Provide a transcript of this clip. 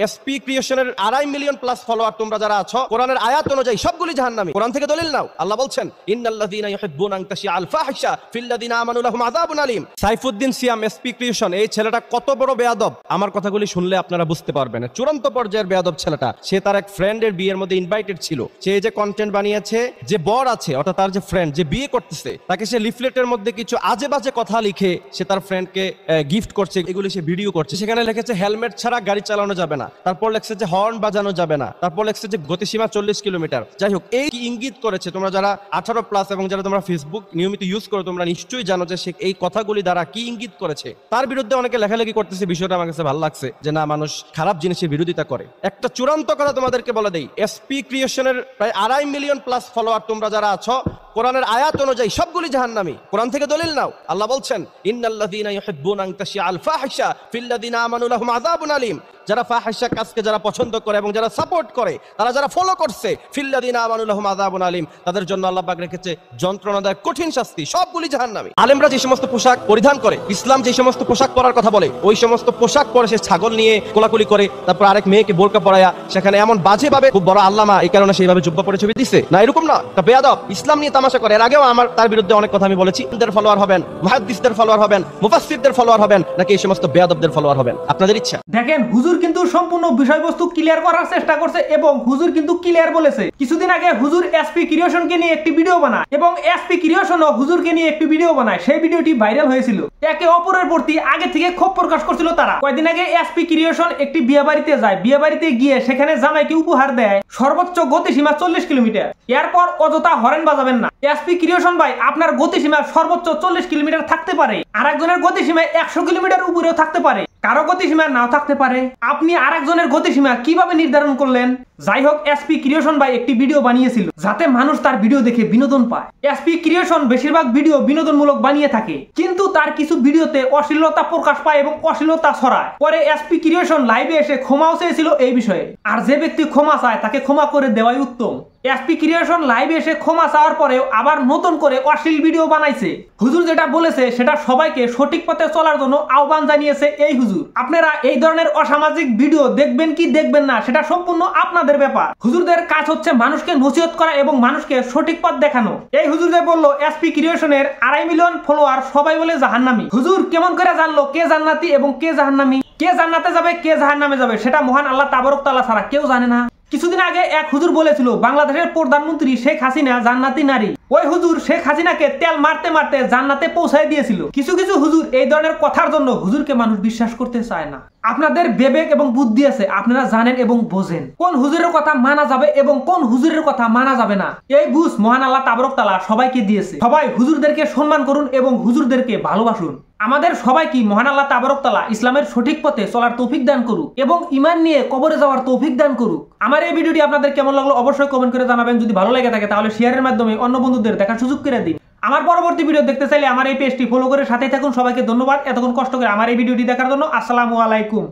SP ক্রিয়েশনের 2.5 million plus follower তোমরা যারা আছো, কোরআনের আয়াত অনুযায়ী সবগুলি জাহান্নামী। কোরআন থেকে দলিল নাও। আল্লাহ বলছেন ইন্নাল্লাযীনা ইউহিব্বুনা আন তাশিআল ফাহিশা ফিল্লাযীনা আমানু লাহুম আযাবুন আলীম। সাইফুদ্দিন সিয়াম এসপি ক্রিয়েশন, এই ছেলেটা কত বড় বেয়াদব আমার কথাগুলি শুনলে আপনারা বুঝতে পারবেন। চূড়ান্ত পর্যায়ের বেয়াদব ছেলেটা। সে তার এক ফ্রেন্ডের বিয়ের মধ্যে ইনভাইটেড ছিল। সে যে কন্টেন্ট বানিয়েছে, যে বর আছে অর্থাৎ তার যে ফ্রেন্ড যে বিয়ে করতেছে, তাকে সে লিফলেটের মধ্যে কিছু আজে বাজে কথা লিখে সে তার ফ্রেন্ডকে গিফট করছে, এগুলি সে ভিডিও করছে। সেখানে লিখেছে হেলমেট ছাড়া গাড়ি চালানো যাবে না, তারপর লেখছে যে হর্ন বাজানো যাবে না, তারপর লেখছে যে গতিসীমা 40 কিলোমিটার। যাই হোক, এই ইঙ্গিত করেছে। তোমরা যারা 18 প্লাস এবং যারা তোমরা ফেসবুক নিয়মিত ইউজ করো, তোমরা নিশ্চয়ই জানো যে সে এই কথাগুলি দ্বারা কি ইঙ্গিত করেছে। তার বিরুদ্ধে অনেকে লেখালেখি করতেছে। বিষয়টা আমার কাছে ভালো লাগছে যে না, মানুষ খারাপ জিনিসের বিরোধিতা করে। একটা চূড়ান্ত কথা তোমাদেরকে বলে দেই, এসপি ক্রিয়েশনের প্রায় 2.5 মিলিয়ন প্লাস ফলোয়ার তোমরা যারা আছো, কোরআনের আয়াত অনুযায়ী সবগুলি জাহান্নামী। কোরআন থেকে দলিল নাও। আল্লাহ বলছেন ইন্নাল্লাযীনা ইউহিব্বুনা আন তাশিআল ফাহিশা ফিল্লাযীনা আমানু লাহুম আযাবুন আলীম। যারা ফাহিশা কাজকে যারা পছন্দ করে এবং যারা সাপোর্ট করে, তারা যারা ফলো করছে, ফিল্লাযীনা আমানু লাহুম আযাবুন আলীম, তাদের জন্য আল্লাহ পাক রেখেছে যন্ত্রণাদায়ক কঠিন শাস্তি। সবগুলি জাহান্নামী। আলেমরা যে সমস্ত পোশাক পরিধান করে, ইসলাম যে সমস্ত পোশাক পরার কথা বলে, ওই সমস্ত পোশাক পরে সে ছাগল নিয়ে কোলাকুলি করে, তারপর আরেক মেয়েকে বোরকা পরায়া সেখানে এমন বাজে ভাবে, খুব বড় আল্লামা এই কারণে সেইভাবে জুব্বা পরে ছবি দিছে না, এরকম না। তা বেয়াদব ইসলাম নিয়ে তামাশা করে। এর আগেও আমার তার বিরুদ্ধে অনেক কথা আমি বলেছি। দের ফলোয়ার হবেন, মুহাদ্দিসদের ফলোয়ার হবেন, মুফাসসিরদের ফলোয়ার হবেন, নাকি এই সমস্ত বেয়াদবদের ফলোয়ার হবেন, আপনাদের ইচ্ছা। দেখেন, হুজুর কিন্তু সম্পূর্ণ বিষয়বস্তু ক্লিয়ার করার চেষ্টা করছে এবং হুজুর কিন্তু ক্লিয়ার বলেছে। কিছুদিন আগে হুজুর এসপি ক্রিয়েশনকে নিয়ে একটি ভিডিও বানায় এবং এসপি ক্রিয়েশনও হুজুরকে নিয়ে একটি ভিডিও বানায়। সেই ভিডিওটি ভাইরাল হয়েছিল। একে অপরের প্রতি আগে থেকে ক্ষোভ প্রকাশ করছিল তারা। কয়েকদিন আগে এসপি ক্রিয়েশন একটি বিয়ে বাড়িতে যায়। বিয়ে বাড়িতে গিয়ে সেখানে জামাইকে উপহার দেয় সর্বোচ্চ গতিসীমা 40 কিলোমিটার। এরপর অযথা হরেন বাজাবেন না। এসপি ক্রিয়েশন ভাই, আপনার গতিসীমা সর্বোচ্চ 40 কিলোমিটার থাকতে পারে, আরেকজনের গতিসীমা 100 কিলোমিটার উপরেও থাকতে পারে, কারো গতিসীমা নাও থাকতে পারে। আপনি আরেকজনের গতিসীমা কিভাবে নির্ধারণ করলেন? যাই হোক, এসপি ক্রিয়েশন ভাই একটি ভিডিও বানিয়েছিল যাতে মানুষ তার ভিডিও দেখে বিনোদন পায়। এসপি ক্রিয়েশন বেশিরভাগ ভিডিও বিনোদনমূলক বানিয়ে থাকে, কিন্তু তার কিছু ভিডিওতে অশ্লীলতা প্রকাশ পায় এবং অশ্লীলতা ছড়ায়। পরে এসপি ক্রিয়েশন লাইভে এসে ক্ষমাও চেয়েছিল এই বিষয়ে। আর যে ব্যক্তি ক্ষমা চায় তাকে ক্ষমা করে দেওয়াই উত্তম। এসপি ক্রিয়েশন লাইভে এসে ক্ষমা চাওয়ার পরেও আবার নতুন করে অশ্লীল ভিডিও বানাইছে। হুজুর যেটা বলেছে সেটা সবাইকে সঠিক পথে চলার জন্য আহ্বান জানিয়েছে এই হুজুর। আপনারা এই ধরনের অসামাজিক ভিডিও দেখবেন কি দেখবেন না সেটা সম্পূর্ণ আপনাদের ব্যাপার। হুজুরদের কাজ হচ্ছে মানুষকে নসিহত করা এবং মানুষকে সঠিক পথ দেখানো। এই হুজুর যে বললো এসপি ক্রিয়েশনের 2.5 মিলিয়ন ফলোয়ার সবাই বলে জাহান্নামী, হুজুর কেমন করে জানলো কে জান্নাতি এবং কে জাহান্নামী? কে জান্নাতে যাবে কে জাহান্নামে যাবে সেটা মহান আল্লাহ তাবারক তাআলা ছাড়া কেউ জানে না। কিছুদিন আগে এক হুজুর বলেছিল বাংলাদেশের প্রধানমন্ত্রী শেখ হাসিনা জান্নাতি নারী। ওই হুজুর শেখ হাসিনাকে তেল মারতে মারতে জান্নাতে পৌঁছায় দিয়েছিল। কিছু কিছু হুজুর এই ধরনের কথার জন্য হুজুরকে মানুষ বিশ্বাস করতে চায় না। আপনাদের বিবেক এবং বুদ্ধি আছে, আপনারা জানেন এবং বোঝেন কোন হুজুরের কথা মানা যাবে এবং কোন হুজুরের কথা মানা যাবে না। এই বুঝ মহান আল্লাহ তাবারক তাআলা সবাইকে দিয়েছে। সবাই হুজুরদেরকে সম্মান করুন এবং হুজুরদেরকে ভালোবাসুন। আমাদের সবাইকে মহান আল্লাহ তাবারক তাআলা ইসলামের সঠিক পথে চলার তৌফিক দান করুক এবং ঈমান নিয়ে কবরে যাওয়ার তৌফিক দান করুক। আমার এই ভিডিওটি আপনাদের কেমন লাগলো অবশ্যই কমেন্ট করে জানাবেন। যদি ভালো লেগে থাকে তাহলে শেয়ারের মাধ্যমে অন্য বন্ধুদের দেখার সুযোগ করে দিন। আমার পরবর্তী ভিডিও দেখতে চাইলে আমার এই পেজটি ফলো করে সাথে থাকুন। সবাইকে ধন্যবাদ এতক্ষণ কষ্ট করে আমার এই ভিডিওটি দেখার জন্য। আসসালামু আলাইকুম।